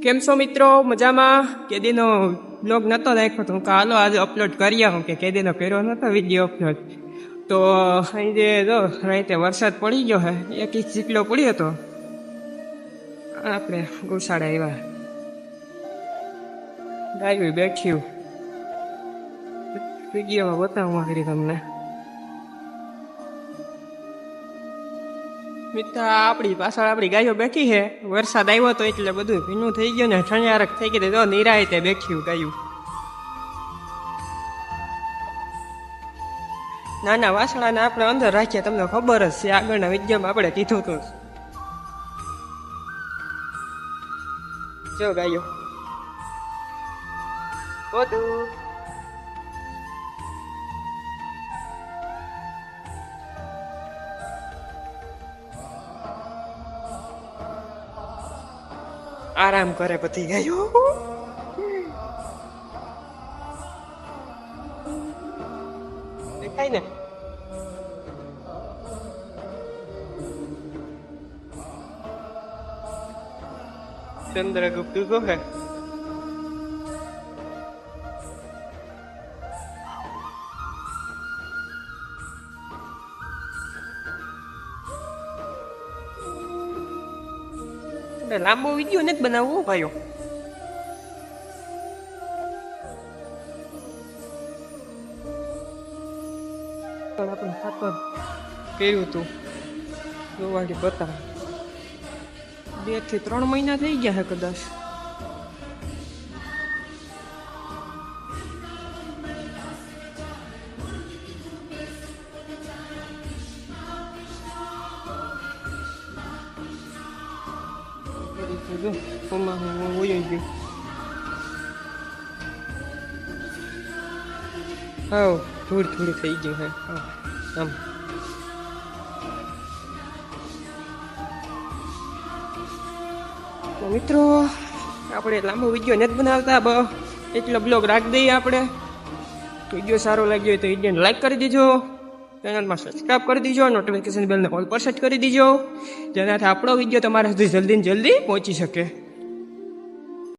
કેમ છો મિત્રો? મજામાં? કેદીનો બ્લોગ નહોતો નાખ્યો તો હું હાલો આજે અપલોડ કરી આવું કે કેદીનો કર્યો નહોતો વિડીયો અપલોડ. તો અહીં જે જો રાતે વરસાદ પડી ગયો હે, 1 ઇંચ જેટલો પડ્યો હતો. આપણે ગોસાડા આવ્યા, ગાયું બેઠ્યું, વિડીયોમાં બતાવવા કરી તમને. મિત્ર આપણી પાછળ આપણી ગાયો બેઠી છે. વરસાદ આવ્યો તો એટલે બધું ભીનું થઈ ગયું ને ઠંડારક થઈ ગઈ. તો નિરાયતે બેઠ્યું ગાયું. નાના વાસણાને આપણે અંદર રાખીએ, તમને ખબર જ છે, આગળના વિડીયોમાં આપણે કીધું હતું. જો ગાયો બધું આરામ કરે પછી ગાયો. દેખાય ને? ચંદ્રગુપ્ત ઉભો હે. લાંબો વિડીયો નથી બનાવવો ભાઈઓ. આપણે ખાતર કર્યું હતું જોવાડી બતાવ. 2 થી 3 મહિના થઈ ગયા છે કદાચ. હા થોડી થઈ ગયું હે આમ. તો મિત્રો આપણે લાંબો વિડીયો નથી બનાવતા, એટલો બ્લોગ રાખી દઈએ. આપણે વિડીયો સારો લાગ્યો હોય તો વિડીયોને લાઈક કરી દીજો, ચેનલમાં સબસ્ક્રાઈબ કરી દીજો, નોટિફિકેશન બેલને ઓલ પર સેટ કરી દીજો, જેનાથી આપણો વિડીયો તમારા સુધી જલ્દી પહોંચી શકે.